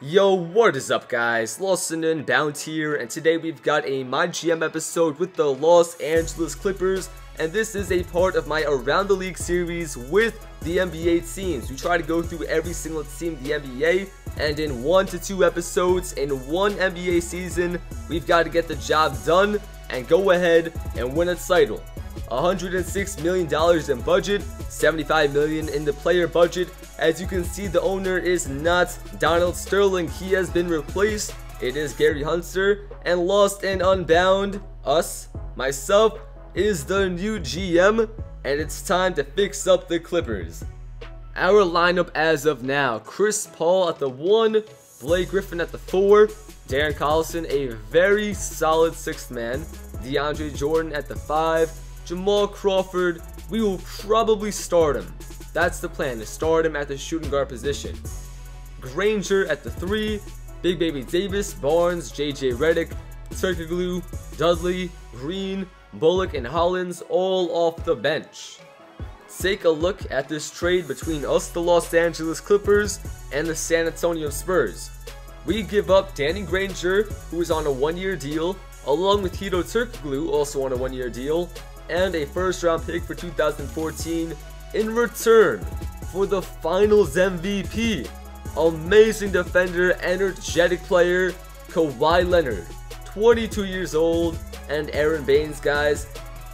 Yo, what is up guys, LostNUnbound here, and today we've got a My GM episode with the Los Angeles Clippers, and this is a part of my Around the League series with the NBA teams. We try to go through every single team in the NBA, and in 1 to 2 episodes in one NBA season, we've got to get the job done and go ahead and win a title. $106 million in budget, $75 million in the player budget. As you can see, the owner is not Donald Sterling. He has been replaced. It is Gary Hunter, and LostNUnbound, myself, is the new GM, and it's time to fix up the Clippers. Our lineup as of now: Chris Paul at the 1, Blake Griffin at the 4, Darren Collison, a very solid 6th man, DeAndre Jordan at the 5, Jamal Crawford, we will probably start him. That's the plan, to start him at the shooting guard position. Granger at the 3, Big Baby Davis, Barnes, JJ Redick, Turkoglu, Dudley, Green, Bullock, and Hollins all off the bench. Take a look at this trade between us, the Los Angeles Clippers, and the San Antonio Spurs. We give up Danny Granger, who is on a 1-year deal, along with Hedo Turkoglu, also on a 1-year deal, and a first-round pick for 2014 in return for the Finals MVP, amazing defender, energetic player, Kawhi Leonard, 22 years old, and Aaron Baines, guys.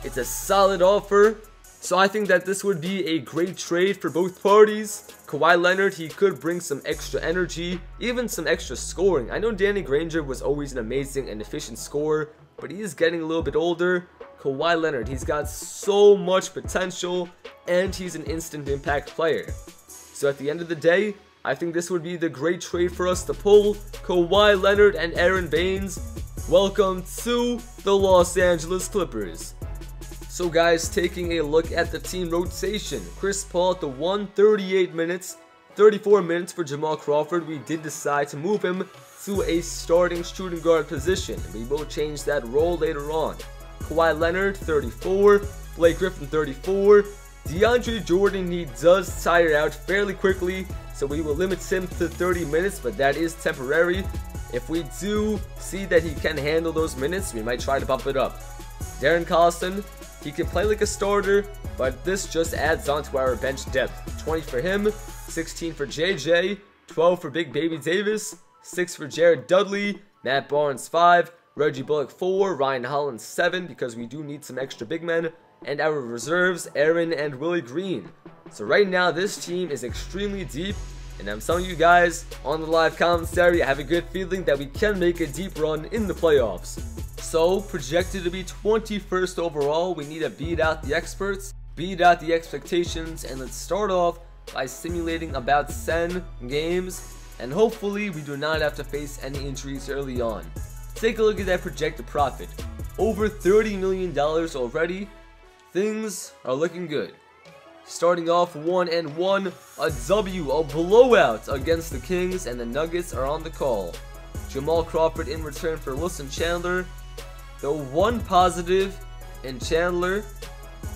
It's a solid offer, so I think that this would be a great trade for both parties. Kawhi Leonard, he could bring some extra energy, even some extra scoring. I know Danny Granger was always an amazing and efficient scorer, but he is getting a little bit older. Kawhi Leonard, he's got so much potential, and he's an instant impact player. So at the end of the day, I think this would be the great trade for us to pull. Kawhi Leonard and Aaron Baines, welcome to the Los Angeles Clippers. So guys, taking a look at the team rotation: Chris Paul at the 1, 38 minutes, 34 minutes for Jamal Crawford. We did decide to move him to a starting shooting guard position. We will change that role later on. Kawhi Leonard, 34, Blake Griffin, 34, DeAndre Jordan, he does tire out fairly quickly, so we will limit him to 30 minutes, but that is temporary. If we do see that he can handle those minutes, we might try to bump it up. Darren Collison, he can play like a starter, but this just adds on to our bench depth. 20 for him, 16 for JJ, 12 for Big Baby Davis, 6 for Jared Dudley, Matt Barnes 5, Reggie Bullock 4, Ryan Hollins 7, because we do need some extra big men, and our reserves, Aaron and Willie Green. So right now, this team is extremely deep, and I'm telling you guys, on the live commentary, I have a good feeling that we can make a deep run in the playoffs. So, projected to be 21st overall, we need to beat out the experts, beat out the expectations, and let's start off by simulating about 10 games, and hopefully we do not have to face any injuries early on. Take a look at that projected profit. Over $30 million already. Things are looking good. Starting off 1-1, a W, a blowout against the Kings, and the Nuggets are on the call. Jamal Crawford in return for Wilson Chandler. The one positive in Chandler,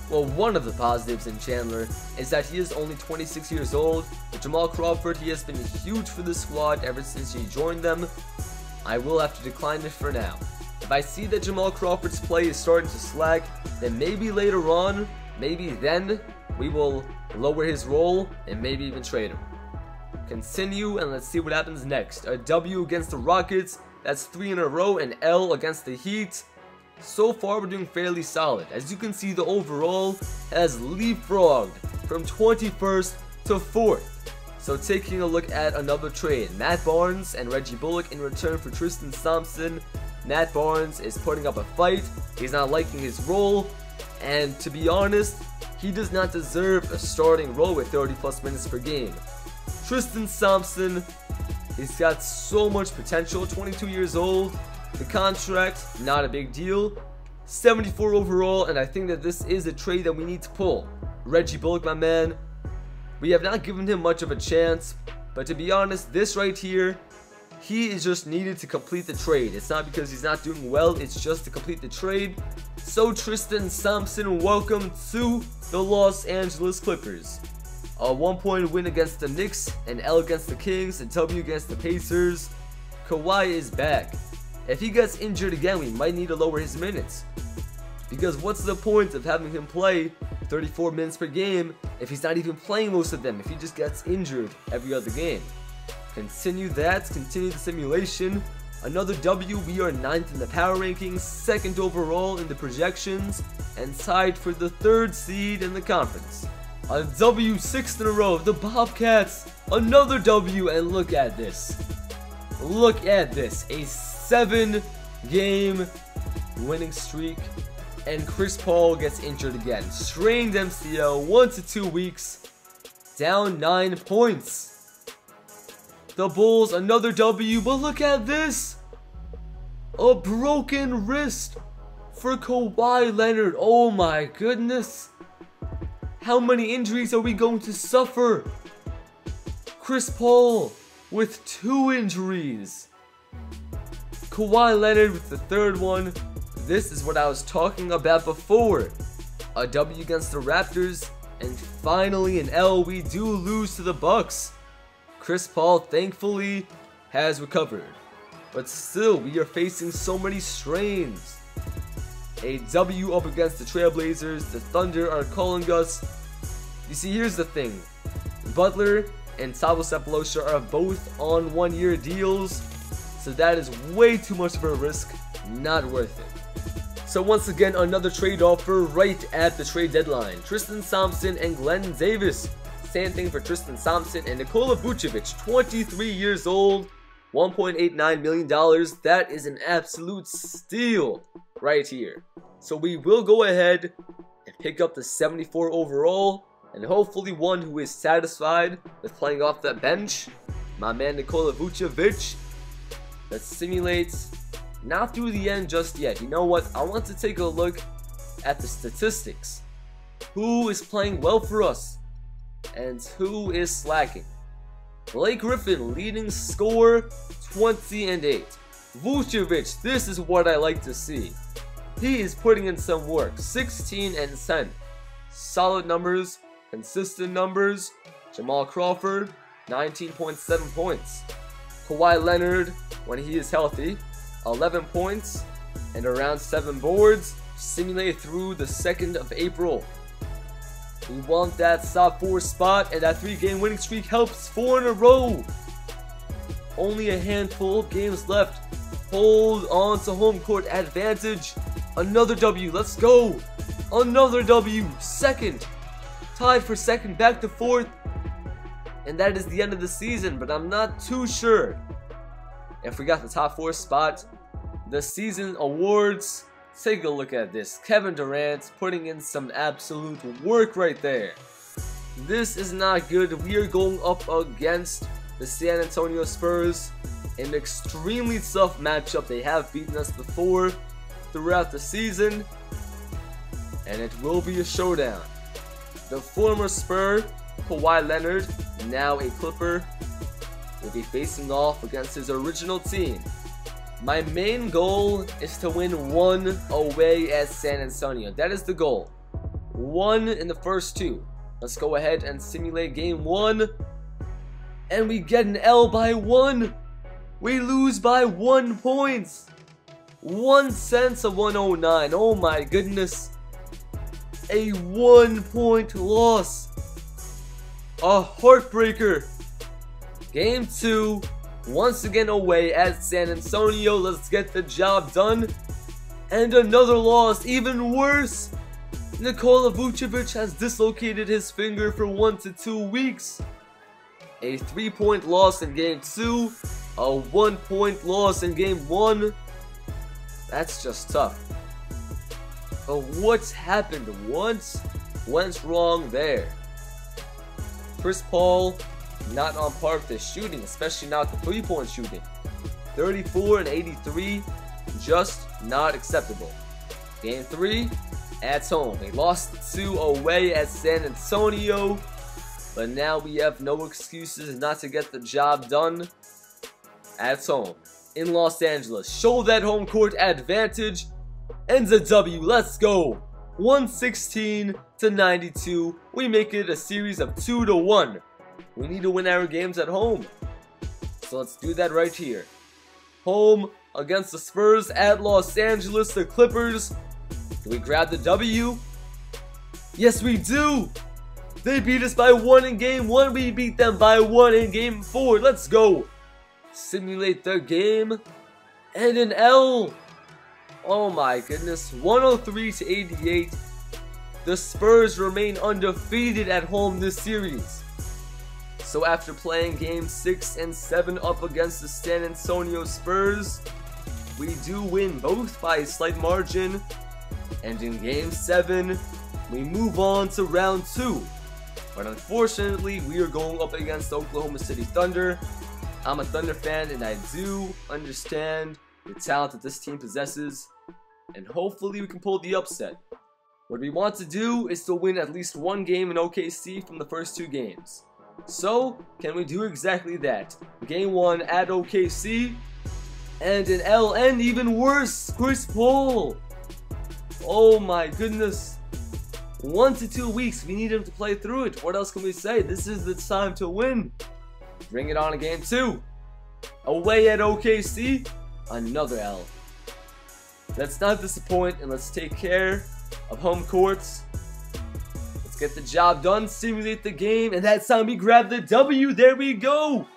well, one of the positives in Chandler, is that he is only 26 years old. But Jamal Crawford, he has been huge for the squad ever since he joined them. I will have to decline it for now. If I see that Jamal Crawford's play is starting to slack, then maybe later on, maybe then, we will lower his role and maybe even trade him. Continue, and let's see what happens next. A W against the Rockets, that's 3 in a row, an L against the Heat. So far, we're doing fairly solid. As you can see, the overall has leapfrogged from 21st to 4th. So taking a look at another trade, Matt Barnes and Reggie Bullock in return for Tristan Thompson. Matt Barnes is putting up a fight, he's not liking his role, and to be honest, he does not deserve a starting role with 30 plus minutes per game. Tristan Thompson, he's got so much potential, 22 years old, the contract, not a big deal, 74 overall, and I think that this is a trade that we need to pull. Reggie Bullock, my man, we have not given him much of a chance, but to be honest, this right here, he is just needed to complete the trade. It's not because he's not doing well, it's just to complete the trade. So Tristan Thompson, welcome to the Los Angeles Clippers. A 1-point win against the Knicks, an L against the Kings, a W against the Pacers. Kawhi is back. If he gets injured again, we might need to lower his minutes. Because what's the point of having him play 34 minutes per game if he's not even playing most of them, if he just gets injured every other game? Continue that, continue the simulation. Another W, we are 9th in the power rankings, 2nd overall in the projections, and tied for the 3rd seed in the conference. A W, 6th in a row, the Bobcats, another W, and look at this. Look at this, a 7-game winning streak, and Chris Paul gets injured again. Strained MCL, 1 to 2 weeks, down 9 points. The Bulls, another W, but look at this. A broken wrist for Kawhi Leonard. Oh my goodness. How many injuries are we going to suffer? Chris Paul with 2 injuries. Kawhi Leonard with the 3rd one. This is what I was talking about before. A W against the Raptors, and finally an L. We do lose to the Bucks. Chris Paul thankfully has recovered, but still we are facing so many strains. A W up against the Trailblazers. The Thunder are calling us. You see, here's the thing. Butler and Thabo Sefolosha are both on 1-year deals, so that is way too much of a risk. Not worth it. So once again, another trade offer right at the trade deadline. Tristan Thompson and Glenn Davis. Same thing for Tristan Thompson and Nikola Vucevic, 23 years old, $1.89 million. That is an absolute steal right here. So we will go ahead and pick up the 74 overall, and hopefully one who is satisfied with playing off that bench. My man Nikola Vucevic. Let's simulate. Not through the end just yet. You know what? I want to take a look at the statistics. Who is playing well for us? And who is slacking? Blake Griffin, leading scorer, 20 and 8. Vucevic, this is what I like to see. He is putting in some work, 16 and 10. Solid numbers, consistent numbers. Jamal Crawford, 19.7 points. Kawhi Leonard, when he is healthy, 11 points and around 7 boards. Simulated through the 2nd of April. We want that top 4 spot, and that 3-game winning streak helps 4 in a row. Only a handful of games left. Hold on to home court advantage. Another W, let's go. Another W, 2nd. Tied for 2nd, back to 4th. And that is the end of the season, but I'm not too sure if we got the top 4 spot. The season awards. Take a look at this. Kevin Durant putting in some absolute work right there. This is not good. We are going up against the San Antonio Spurs. An extremely tough matchup. They have beaten us before throughout the season, and it will be a showdown. The former Spur, Kawhi Leonard, now a Clipper, will be facing off against his original team. My main goal is to win 1 away at San Antonio. That is the goal. 1 in the first 2. Let's go ahead and simulate game 1. And we get an L by 1. We lose by 1 point. 1 cent of 109. Oh my goodness. A 1-point loss. A heartbreaker. Game 2. Once again away at San Antonio. Let's get the job done. And another loss, even worse. Nikola Vucevic has dislocated his finger for 1 to 2 weeks. A 3-point loss in game 2. A 1-point loss in game 1. That's just tough. But what's happened? What went wrong there? Chris Paul not on par with his shooting, especially not the 3-point shooting. 34 and 83, just not acceptable. Game 3, at home. They lost 2 away at San Antonio, but now we have no excuses not to get the job done at home in Los Angeles. Show that home court advantage, and the W. Let's go. 116-92. We make it a series of 2-1. We need to win our games at home. So let's do that right here. Home against the Spurs at Los Angeles, the Clippers. Do we grab the W? Yes, we do. They beat us by 1 in game 1. We beat them by 1 in game 4. Let's go. Simulate the game. And an L. Oh my goodness. 103-88. The Spurs remain undefeated at home this series. So after playing game 6 and 7 up against the San Antonio Spurs, we do win both by a slight margin. And in game 7, we move on to round 2. But unfortunately, we are going up against Oklahoma City Thunder. I'm a Thunder fan and I do understand the talent that this team possesses. And hopefully we can pull the upset. What we want to do is to win at least 1 game in OKC from the first 2 games. So, can we do exactly that? Game 1 at OKC. And an L, and even worse, Chris Paul. Oh my goodness. 1 to 2 weeks, we need him to play through it. What else can we say? This is the time to win. Bring it on to game 2. Away at OKC, another L. Let's not disappoint and let's take care of home courts. Let's get the job done, simulate the game, and that time we grab the W. There we go.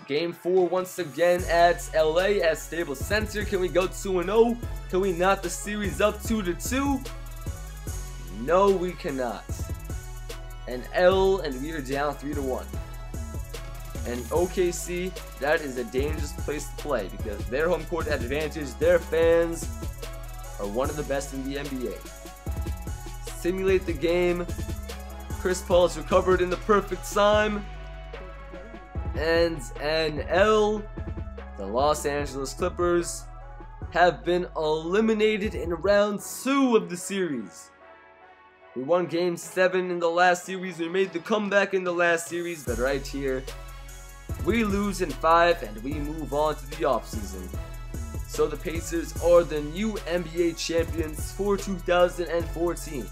Game 4 once again at LA at Staples Center. Can we go 2-0? Can we knot the series up 2-2? No, we cannot. An L, and we are down 3-1. And OKC, that is a dangerous place to play because their home court advantage, their fans are one of the best in the NBA. Simulate the game. Chris Paul is recovered in the perfect time. And an L. The Los Angeles Clippers have been eliminated in round 2 of the series. We won game 7 in the last series. We made the comeback in the last series, but right here, we lose in 5 and we move on to the offseason. So the Pacers are the new NBA champions for 2014.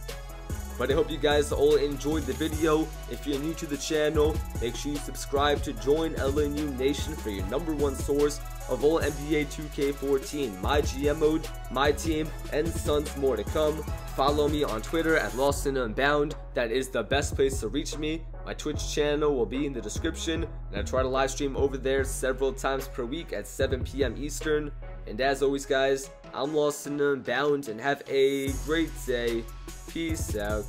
But I hope you guys all enjoyed the video. If you're new to the channel, make sure you subscribe to join LNU Nation for your #1 source of all NBA 2K14, My GM Mode, My Team, and tons more to come. Follow me on Twitter at LostNUnbound. That is the best place to reach me. My Twitch channel will be in the description, and I try to live stream over there several times per week at 7 PM Eastern. And as always guys, I'm LostNUnbound, and have a great day. Peace out.